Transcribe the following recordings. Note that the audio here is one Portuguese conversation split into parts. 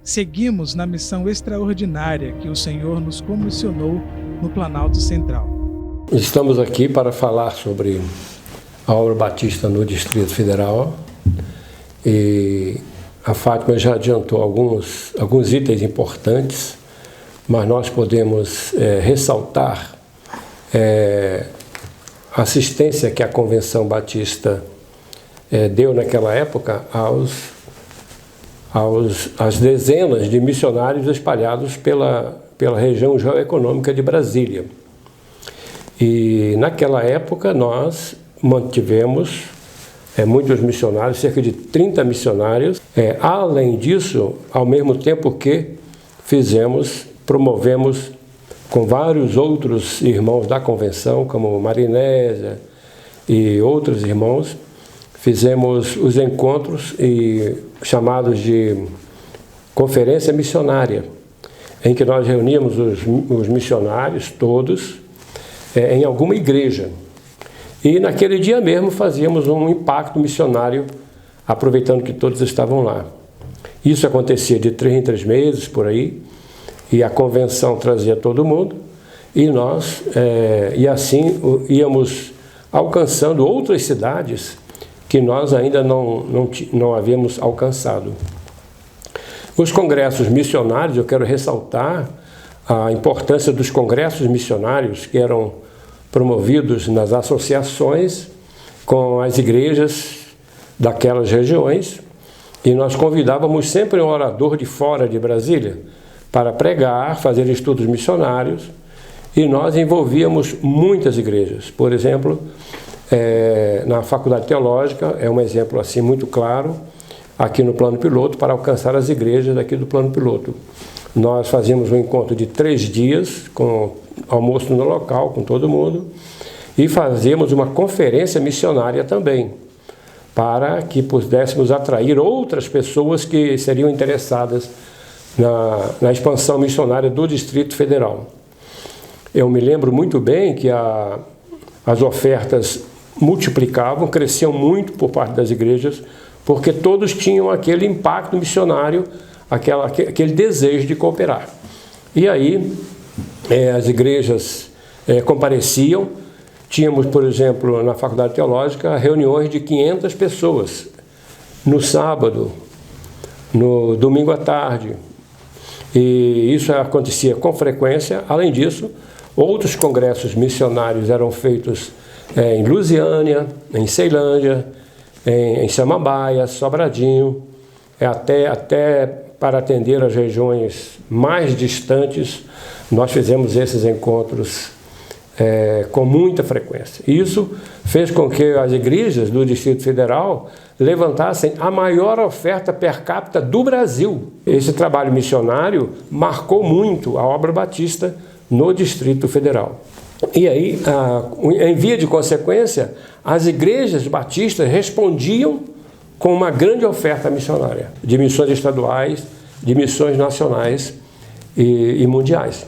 seguimos na missão extraordinária que o Senhor nos comissionou no Planalto Central. Estamos aqui para falar sobre a obra batista no Distrito Federal e a Fátima já adiantou alguns itens importantes, mas nós podemos ressaltar a assistência que a Convenção Batista deu naquela época às dezenas de missionários espalhados pela região geoeconômica de Brasília. E naquela época nós mantivemos muitos missionários, cerca de 30 missionários. Além disso, ao mesmo tempo que promovemos com vários outros irmãos da convenção, como Marinésia e outros irmãos, fizemos os encontros chamados de conferência missionária, em que nós reuníamos os missionários todos em alguma igreja. E naquele dia mesmo fazíamos um impacto missionário, aproveitando que todos estavam lá. Isso acontecia de 3 em 3 meses, por aí, e a convenção trazia todo mundo, e assim íamos alcançando outras cidades que nós ainda não havíamos alcançado. Os congressos missionários, eu quero ressaltar a importância dos congressos missionários que eram promovidos nas associações com as igrejas daquelas regiões, e nós convidávamos sempre um orador de fora de Brasília para pregar, fazer estudos missionários, e nós envolvíamos muitas igrejas. Por exemplo, na Faculdade Teológica, é um exemplo assim muito claro, aqui no Plano Piloto, para alcançar as igrejas daqui do Plano Piloto. Nós fazíamos um encontro de 3 dias, com almoço no local, com todo mundo, e fazíamos uma conferência missionária também, para que pudéssemos atrair outras pessoas que seriam interessadas na expansão missionária do Distrito Federal. Eu me lembro muito bem que as ofertas multiplicavam, cresciam muito por parte das igrejas, porque todos tinham aquele impacto missionário, aquele desejo de cooperar. E aí as igrejas compareciam. Tínhamos, por exemplo, na Faculdade Teológica, reuniões de 500 pessoas no sábado, no domingo à tarde. E isso acontecia com frequência. Além disso, outros congressos missionários eram feitos em Lusiânia, em Ceilândia, em Samambaia, Sobradinho, até para atender as regiões mais distantes. Nós fizemos esses encontros com muita frequência. Isso fez com que as igrejas do Distrito Federal levantassem a maior oferta per capita do Brasil. Esse trabalho missionário marcou muito a obra batista no Distrito Federal. E aí, em via de consequência, as igrejas batistas respondiam com uma grande oferta missionária, de missões estaduais, de missões nacionais e mundiais.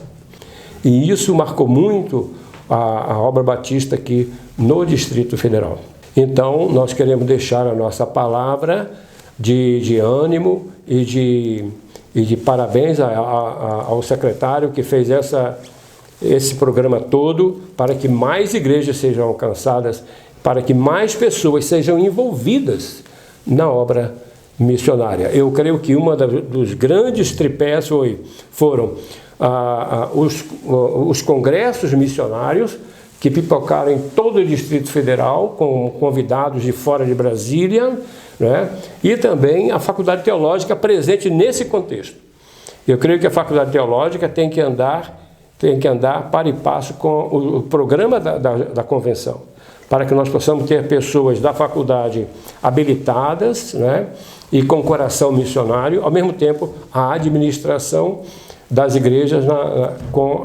E isso marcou muito a obra batista aqui no Distrito Federal. Então, nós queremos deixar a nossa palavra de ânimo e de parabéns ao secretário que fez esse programa todo, para que mais igrejas sejam alcançadas, para que mais pessoas sejam envolvidas na obra missionária. Eu creio que dos grandes tripés foram os congressos missionários, que pipocaram em todo o Distrito Federal, com convidados de fora de Brasília, né? E também a Faculdade Teológica presente nesse contexto. Eu creio que a Faculdade Teológica tem que andar para e passo com o programa da convenção, para que nós possamos ter pessoas da faculdade habilitadas, né, e com coração missionário, ao mesmo tempo a administração das igrejas com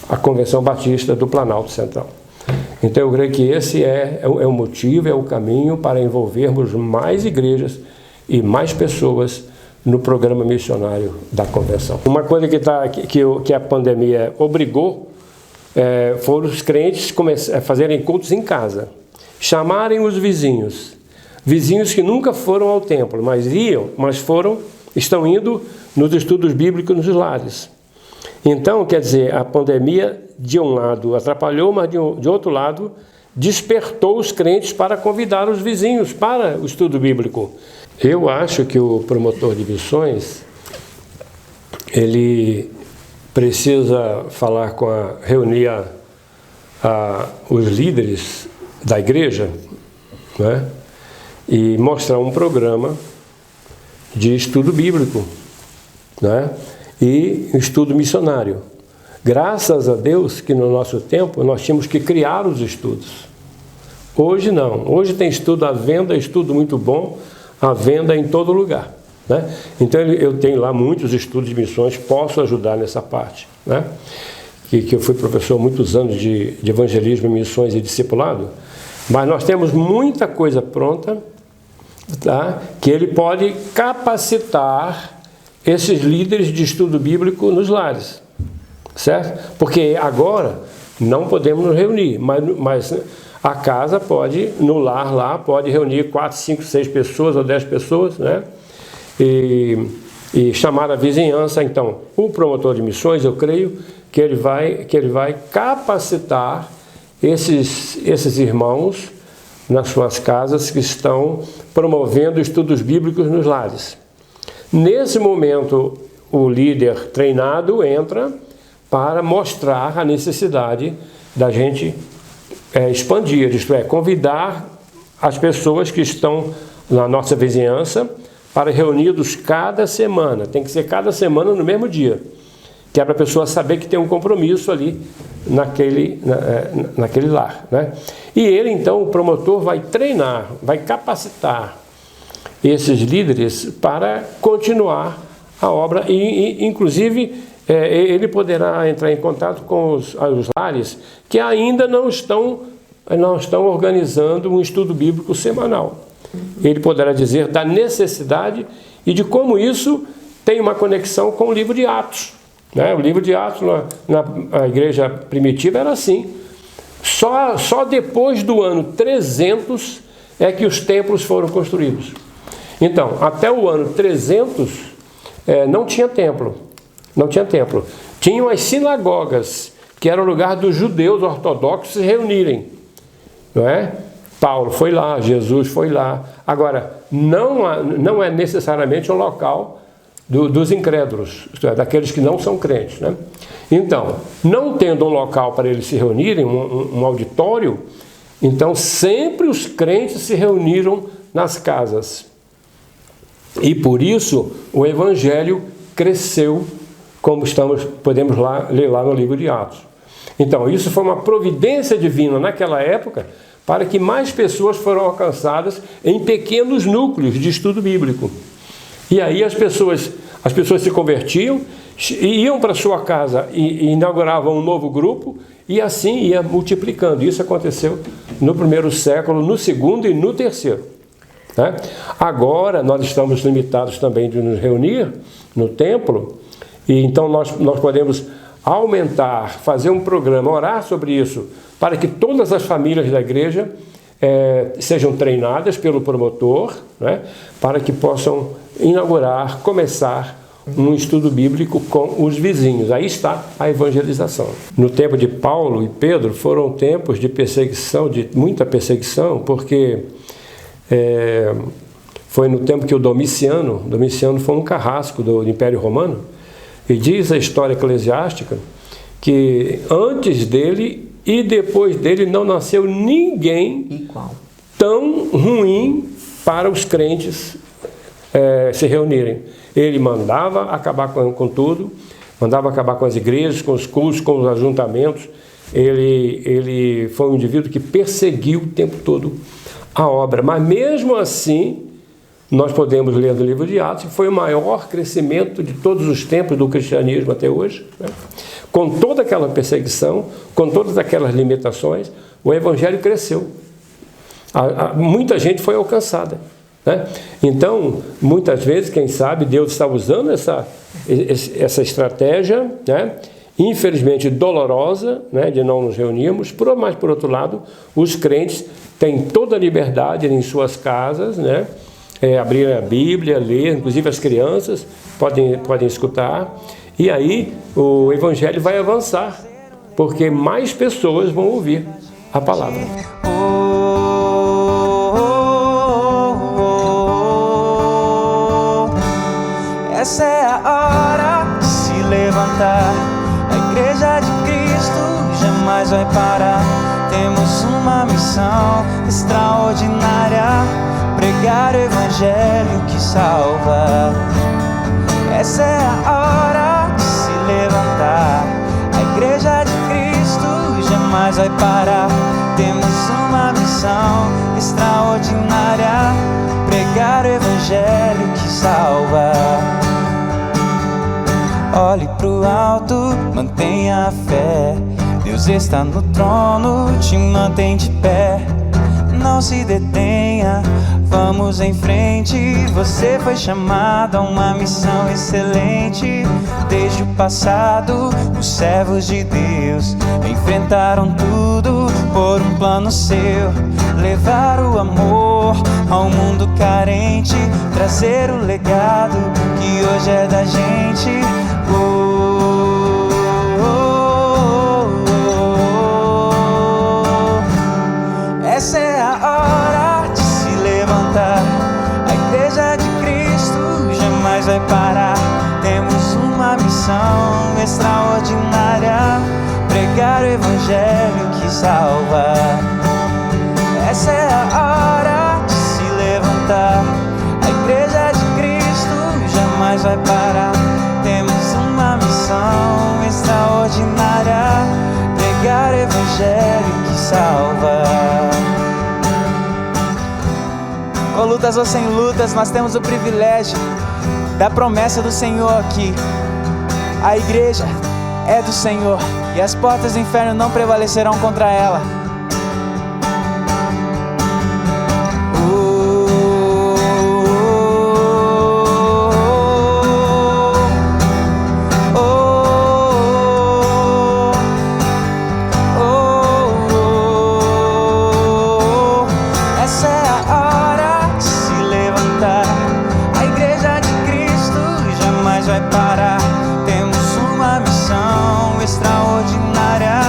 a Convenção Batista do Planalto Central. Então eu creio que esse é o motivo, é o caminho para envolvermos mais igrejas e mais pessoas no programa missionário da Convenção. Uma coisa que a pandemia obrigou foram os crentes fazerem cultos em casa, chamarem os vizinhos que nunca foram ao templo, mas foram estão indo nos estudos bíblicos nos lares. Então, quer dizer, a pandemia, de um lado, atrapalhou, mas de outro lado, despertou os crentes para convidar os vizinhos para o estudo bíblico. Eu acho que o promotor de missões, ele precisa falar reunir os líderes da igreja, né? E mostrar um programa de estudo bíblico, né? E estudo missionário. Graças a Deus que no nosso tempo nós tínhamos que criar os estudos. Hoje não. Hoje tem estudo à venda, estudo muito bom, à venda em todo lugar, né? Então eu tenho lá muitos estudos de missões, posso ajudar nessa parte, né? Que eu fui professor há muitos anos de evangelismo, missões e discipulado, mas nós temos muita coisa pronta, tá? Que ele pode capacitar esses líderes de estudo bíblico nos lares, certo? Porque agora não podemos nos reunir, mas a casa pode, no lar lá, pode reunir 4, 5, 6 pessoas ou 10 pessoas, né? E chamar a vizinhança. Então, o promotor de missões, eu creio que ele vai capacitar esses irmãos nas suas casas que estão promovendo estudos bíblicos nos lares. Nesse momento, o líder treinado entra para mostrar a necessidade da gente expandir, isto é, convidar as pessoas que estão na nossa vizinhança para reunidos cada semana. Tem que ser cada semana no mesmo dia, que é para a pessoa saber que tem um compromisso ali naquele lar, né? E ele, então, o promotor, vai treinar, vai capacitar esses líderes para continuar a obra e inclusive, ele poderá entrar em contato com os lares que ainda não estão organizando um estudo bíblico semanal. Ele poderá dizer da necessidade e de como isso tem uma conexão com o livro de Atos, né? O livro de Atos na igreja primitiva era assim. Só depois do ano 300 é que os templos foram construídos. Então, até o ano 300 não tinha templo. Não tinha templo. Tinham as sinagogas, que era o lugar dos judeus ortodoxos se reunirem, não é? Paulo foi lá, Jesus foi lá. Agora, não é necessariamente um local dos incrédulos, isto é, daqueles que não são crentes, né? Então, não tendo um local para eles se reunirem, um auditório, então sempre os crentes se reuniram nas casas. E por isso o evangelho cresceu, como podemos ler lá no livro de Atos. Então, isso foi uma providência divina naquela época, para que mais pessoas foram alcançadas em pequenos núcleos de estudo bíblico. E aí as pessoas se convertiam, iam para sua casa e inauguravam um novo grupo, e assim ia multiplicando. Isso aconteceu no primeiro século, no segundo e no terceiro, né? Agora nós estamos limitados também de nos reunir no templo, e então nós podemos aumentar, fazer um programa, orar sobre isso, para que todas as famílias da igreja sejam treinadas pelo promotor, né, para que possam começar um estudo bíblico com os vizinhos. Aí está a evangelização. No tempo de Paulo e Pedro foram tempos de perseguição, de muita perseguição, porque foi no tempo que o Domiciano foi um carrasco do Império Romano, e diz a história eclesiástica que antes dele e depois dele não nasceu ninguém igual, tão ruim para os crentes se reunirem. Ele mandava acabar com tudo, mandava acabar com as igrejas, com os cultos, com os ajuntamentos. Ele foi um indivíduo que perseguiu o tempo todo a obra. Mas mesmo assim, nós podemos ler no livro de Atos que foi o maior crescimento de todos os tempos do cristianismo até hoje, né? Com toda aquela perseguição, com todas aquelas limitações, o evangelho cresceu. Muita gente foi alcançada, né? Então, muitas vezes, quem sabe, Deus está usando essa estratégia, né? Infelizmente dolorosa, né? De não nos reunirmos, mas por outro lado, os crentes têm toda a liberdade em suas casas, né? abrir a Bíblia, ler, inclusive as crianças podem escutar, e aí o Evangelho vai avançar, porque mais pessoas vão ouvir a palavra. Essa é a hora de se levantar. A Igreja de Cristo jamais vai parar. Temos uma missão extraordinária: pregar o Evangelho que salva. Essa é a hora de se levantar. A Igreja de Cristo jamais vai parar. Temos uma missão extraordinária: pregar o Evangelho que salva. Olhe pro alto, mantenha a fé. Deus está no trono, te mantém de pé. Não se detenha, vamos em frente. Você foi chamado a uma missão excelente. Desde o passado, os servos de Deus enfrentaram tudo por um plano seu: levar o amor ao mundo carente, trazer o legado que hoje é da gente. Essa é a hora de se levantar. A Igreja de Cristo jamais vai parar. Temos uma missão extraordinária: pregar o Evangelho que salva. Essa é a hora de se levantar. A Igreja de Cristo jamais vai parar. Temos uma missão extraordinária: pregar o Evangelho que salva. Com lutas ou sem lutas, nós temos o privilégio da promessa do Senhor aqui. A igreja é do Senhor e as portas do inferno não prevalecerão contra ela. Essa é a hora de se levantar. A Igreja de Cristo jamais vai parar. Temos uma missão extraordinária: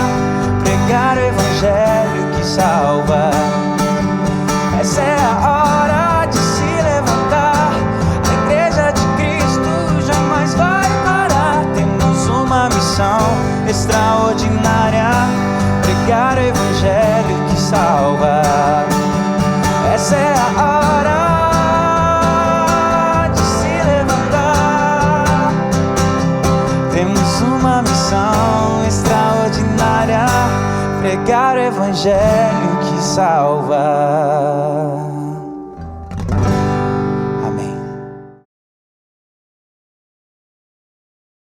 pregar o Evangelho que salva. Essa é a hora de se levantar. A Igreja de Cristo jamais vai parar. Temos uma missão extraordinária: pregar o Evangelho que salva. Essa é a hora de se levantar. Temos uma missão extraordinária: pregar o Evangelho que salva.